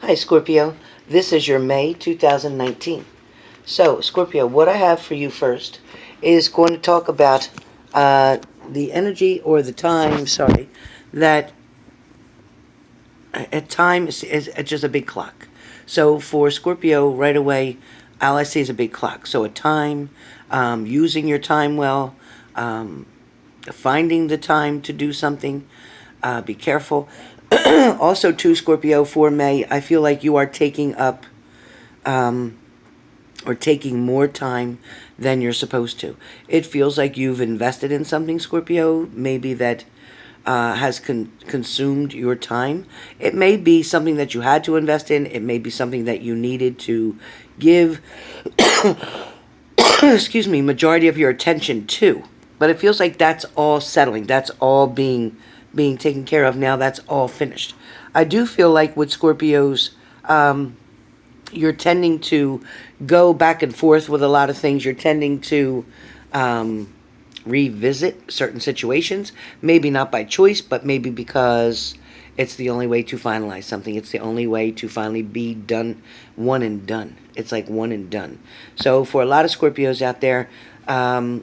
Hi, Scorpio. This is your May 2019. So, Scorpio, what I have for you first is going to talk about the energy or the time, that at time is just a big clock. So, for Scorpio, right away, all I see is a big clock. So, a time, using your time well, um, finding the time to do something. Be careful. Also, too, Scorpio, for May, I feel like you are taking up or taking more time than you're supposed to. It feels like you've invested in something, Scorpio, maybe that has consumed your time. It may be something that you had to invest in. It may be something that you needed to give, excuse me, majority of your attention to. But it feels like that's all settling. That's all being taken care of now. That's all finished. I do feel like with Scorpios, you're tending to go back and forth with a lot of things. You're tending to revisit certain situations, maybe not by choice, but maybe because it's the only way to finalize something. It's the only way to finally be done, one and done. It's like one and done. So for a lot of Scorpios out there,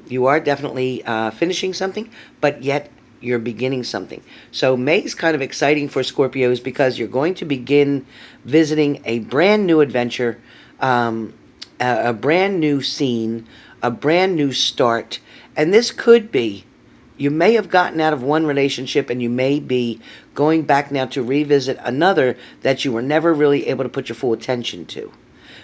you are definitely finishing something, but yet you're beginning something. So May is kind of exciting for Scorpios because you're going to begin visiting a brand new adventure, a brand new scene, a brand new start. And this could be, you may have gotten out of one relationship and you may be going back now to revisit another that you were never really able to put your full attention to.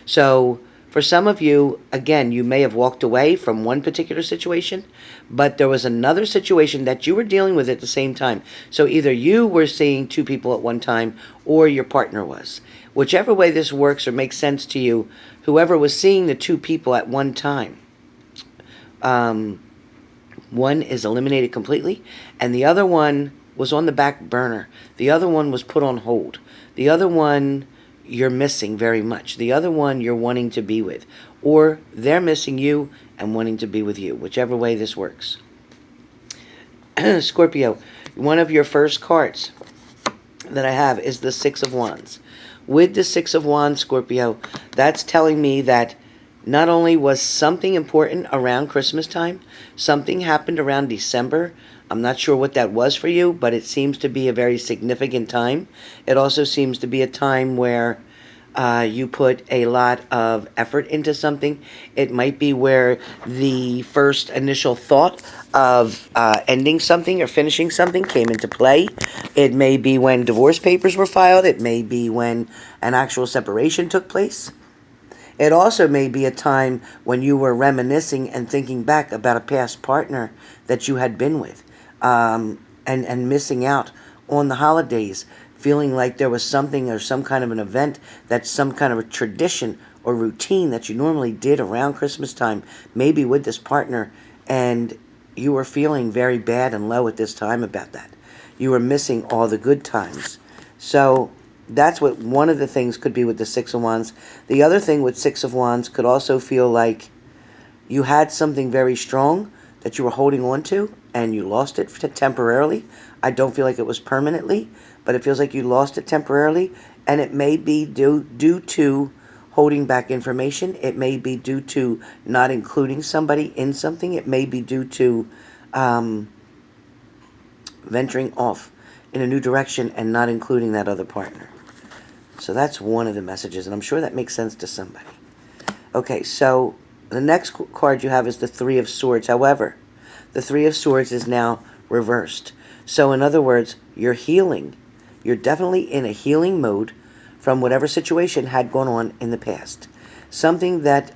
So for some of you, again, you may have walked away from one particular situation, but there was another situation that you were dealing with at the same time. So either you were seeing two people at one time or your partner was. Whichever way this works or makes sense to you, whoever was seeing the two people at one time, one is eliminated completely, and the other one was on the back burner. The other one was put on hold. The other one you're missing very much. The other one you're wanting to be with. Or they're missing you and wanting to be with you, whichever way this works. Scorpio, one of your first cards that I have is the Six of Wands. With the Six of Wands, Scorpio, that's telling me that not only was something important around Christmas time, something happened around December. I'm not sure what that was for you, but it seems to be a very significant time. It also seems to be a time where you put a lot of effort into something. It might be where the first initial thought of ending something or finishing something came into play. It may be when divorce papers were filed. It may be when an actual separation took place. It also may be a time when you were reminiscing and thinking back about a past partner that you had been with, and missing out on the holidays, feeling like there was something or some kind of an event, that's some kind of a tradition or routine that you normally did around Christmas time, maybe with this partner, and you were feeling very bad and low at this time about that. You were missing all the good times. So that's what one of the things could be with the Six of Wands. The other thing with Six of Wands could also feel like you had something very strong that you were holding on to and you lost it temporarily. I don't feel like it was permanently, but it feels like you lost it temporarily, and it may be due to holding back information. It may be due to not including somebody in something. It may be due to venturing off in a new direction and not including that other partner. So that's one of the messages, and I'm sure that makes sense to somebody. Okay, so the next card you have is the Three of Swords. However, the Three of Swords is now reversed. So in other words, you're healing. You're definitely in a healing mode from whatever situation had gone on in the past. Something that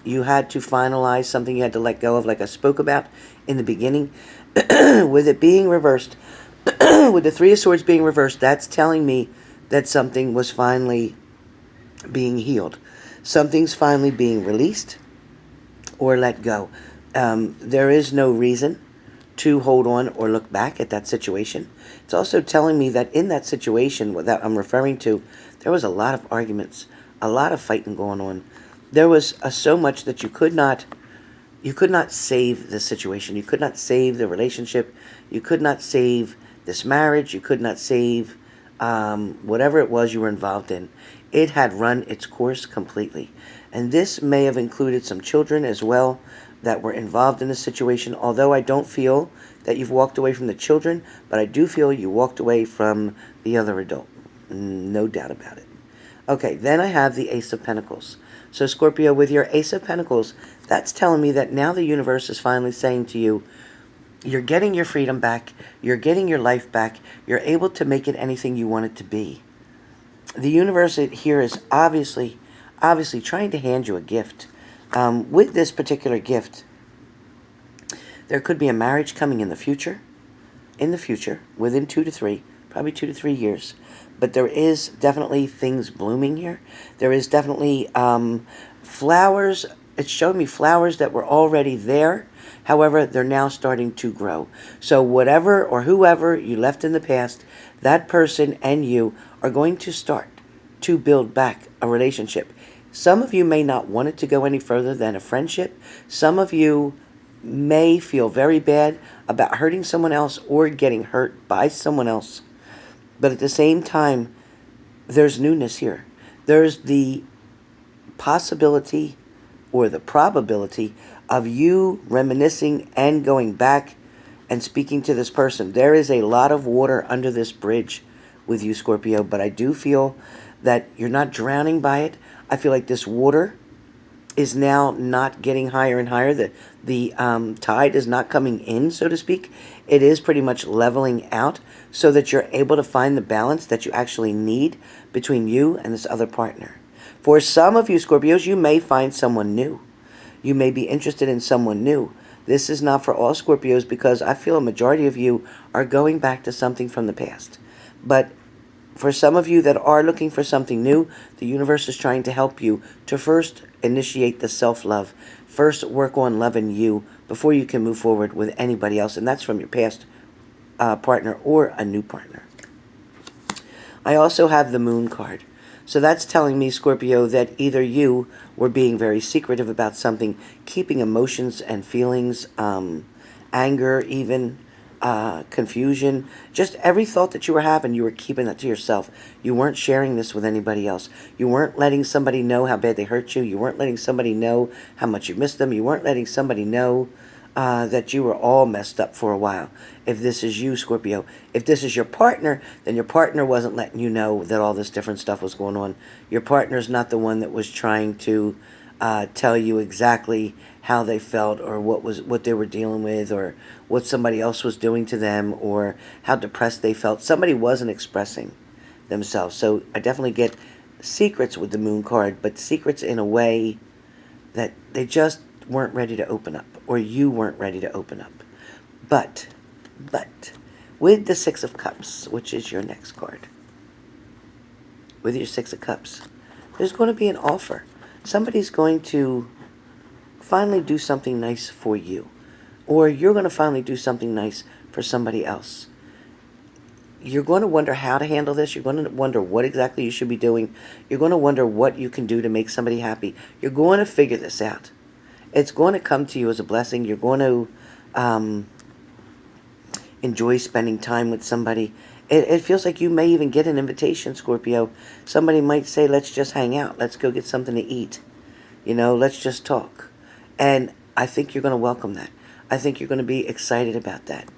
you had to finalize, something you had to let go of, like I spoke about in the beginning. With it being reversed, with the Three of Swords being reversed, that's telling me that something was finally being healed. Something's finally being released or let go. There is no reason to hold on or look back at that situation. It's also telling me that in that situation that I'm referring to, there was a lot of arguments, a lot of fighting going on. There was so much that you could not save the situation. You could not save the relationship. You could not save this marriage. You could not save whatever it was you were involved in, it had run its course completely. And this may have included some children as well that were involved in the situation, although I don't feel that you've walked away from the children, but I do feel you walked away from the other adult. No doubt about it. Okay, then I have the Ace of Pentacles. So Scorpio, with your Ace of Pentacles, that's telling me that now the universe is finally saying to you, you're getting your freedom back, you're getting your life back, you're able to make it anything you want it to be. The universe here is obviously trying to hand you a gift. With this particular gift, there could be a marriage coming in the future, within 2 to 3, probably 2 to 3 years. But there is definitely things blooming here. There is definitely flowers. It's showing me flowers that were already there. However, they're now starting to grow. So whatever or whoever you left in the past, that person and you are going to start to build back a relationship. Some of you may not want it to go any further than a friendship. Some of you may feel very bad about hurting someone else or getting hurt by someone else. But at the same time, there's newness here. There's the possibility or the probability of you reminiscing and going back and speaking to this person. There is a lot of water under this bridge with you, Scorpio, but I do feel that you're not drowning by it. I feel like this water is now not getting higher and higher. The tide is not coming in, so to speak. It is pretty much leveling out so that you're able to find the balance that you actually need between you and this other partner. For some of you, Scorpios, you may find someone new. You may be interested in someone new. This is not for all Scorpios because I feel a majority of you are going back to something from the past. But for some of you that are looking for something new, the universe is trying to help you to first initiate the self-love. First work on loving you before you can move forward with anybody else. And that's from your past partner or a new partner. I also have the Moon card. So that's telling me, Scorpio, that either you were being very secretive about something, keeping emotions and feelings, anger even, confusion, just every thought that you were having, you were keeping that to yourself. You weren't sharing this with anybody else. You weren't letting somebody know how bad they hurt you. You weren't letting somebody know how much you missed them. You weren't letting somebody know that you were all messed up for a while. If this is you, Scorpio, if this is your partner, then your partner wasn't letting you know that all this different stuff was going on. Your partner's not the one that was trying to tell you exactly how they felt or what they were dealing with or what somebody else was doing to them or how depressed they felt. Somebody wasn't expressing themselves. So I definitely get secrets with the Moon card, but secrets in a way that they just weren't ready to open up, or you weren't ready to open up. But with the Six of Cups, which is your next card, with your Six of Cups, there's going to be an offer. Somebody's going to finally do something nice for you, or you're going to finally do something nice for somebody else. You're going to wonder how to handle this. You're going to wonder what exactly you should be doing. You're going to wonder what you can do to make somebody happy. You're going to figure this out. It's going to come to you as a blessing. You're going to enjoy spending time with somebody. It feels like you may even get an invitation, Scorpio. Somebody might say, let's just hang out. Let's go get something to eat. You know, let's just talk. And I think you're going to welcome that. I think you're going to be excited about that.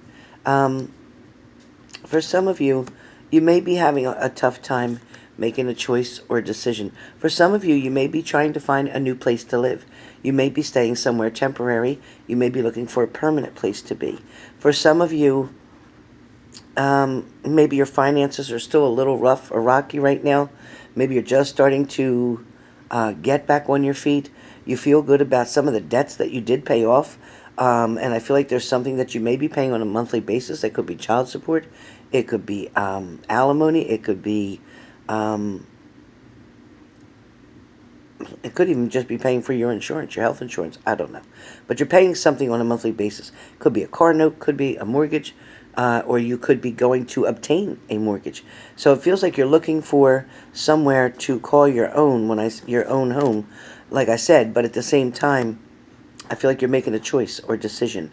For some of you, you may be having a tough time making a choice or a decision. For some of you, you may be trying to find a new place to live. You may be staying somewhere temporary. You may be looking for a permanent place to be. For some of you, maybe your finances are still a little rough or rocky right now. Maybe you're just starting to get back on your feet. You feel good about some of the debts that you did pay off. And I feel like there's something that you may be paying on a monthly basis. It could be child support. It could be alimony. It could be... it could even just be paying for your insurance, your health insurance. I don't know. But you're paying something on a monthly basis. Could be a car note, could be a mortgage, or you could be going to obtain a mortgage. So it feels like you're looking for somewhere to call your own, your own home, like I said. But at the same time, I feel like you're making a choice or decision.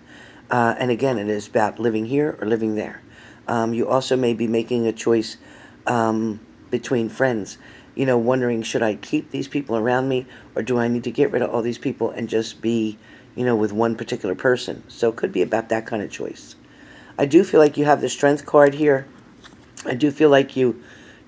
And again, it is about living here or living there. You also may be making a choice between friends. You know, wondering, should I keep these people around me, or do I need to get rid of all these people and just be, you know, with one particular person? So it could be about that kind of choice. I do feel like you have the Strength card here. I do feel like you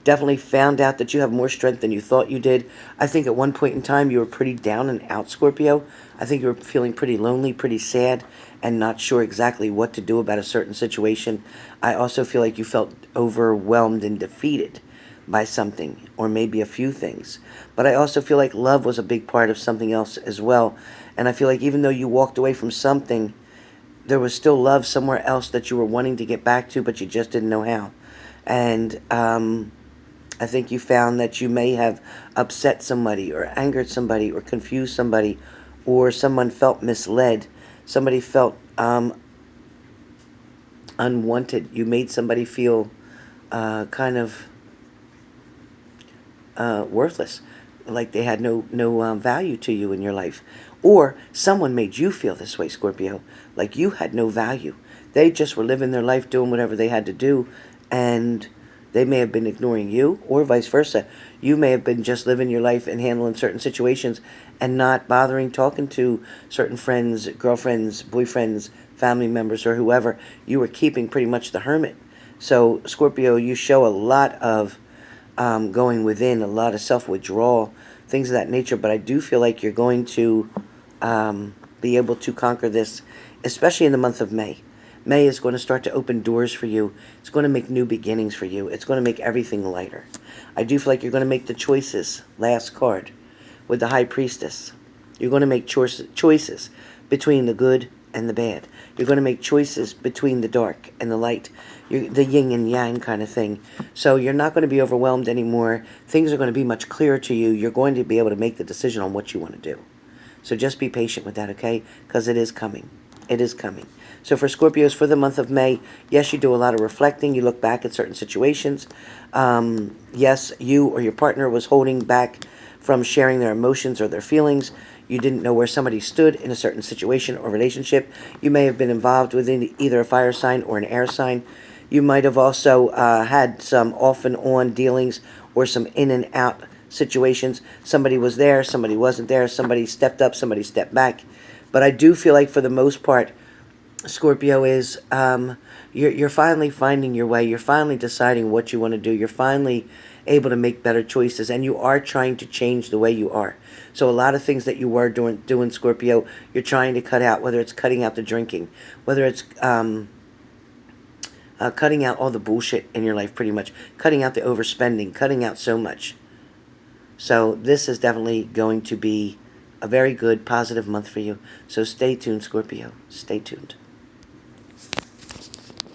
definitely found out that you have more strength than you thought you did. I think at one point in time you were pretty down and out, Scorpio. I think you were feeling pretty lonely, pretty sad, and not sure exactly what to do about a certain situation. I also feel like you felt overwhelmed and defeated by something, or maybe a few things. But I also feel like love was a big part of something else as well. And I feel like even though you walked away from something, there was still love somewhere else that you were wanting to get back to, but you just didn't know how. And I think you found that you may have upset somebody, or angered somebody, or confused somebody, or someone felt misled. Somebody felt unwanted. You made somebody feel kind of worthless, like they had no value to you in your life. Or someone made you feel this way, Scorpio, like you had no value. They just were living their life, doing whatever they had to do, and they may have been ignoring you, or vice versa. You may have been just living your life and handling certain situations and not bothering talking to certain friends, girlfriends, boyfriends, family members, or whoever. You were keeping pretty much the hermit. So, Scorpio, you show a lot of going within, a lot of self-withdrawal, things of that nature. But I do feel like you're going to be able to conquer this, especially in the month of May. May is going to start to open doors for you. It's going to make new beginnings for you. It's going to make everything lighter. I do feel like you're going to make the choices. Last card with the High Priestess. You're going to make choices between the good and the bad. You're going to make choices between the dark and the light. The yin and yang kind of thing. So you're not going to be overwhelmed anymore. Things are going to be much clearer to you. You're going to be able to make the decision on what you want to do. So just be patient with that, okay? Because it is coming. It is coming. So for Scorpios, for the month of May, yes, you do a lot of reflecting. You look back at certain situations. Yes, you or your partner was holding back from sharing their emotions or their feelings. You didn't know where somebody stood in a certain situation or relationship. You may have been involved within either a fire sign or an air sign. You might have also had some off and on dealings, or some in and out situations. Somebody was there, somebody wasn't there, somebody stepped up, somebody stepped back. But I do feel like for the most part, Scorpio, is you're finally finding your way. You're finally deciding what you want to do. You're finally able to make better choices, and you are trying to change the way you are. So a lot of things that you were doing, Scorpio, you're trying to cut out, whether it's cutting out the drinking, whether it's cutting out all the bullshit in your life, pretty much. Cutting out the overspending, cutting out so much. So this is definitely going to be a very good, positive month for you. So stay tuned, Scorpio. Stay tuned.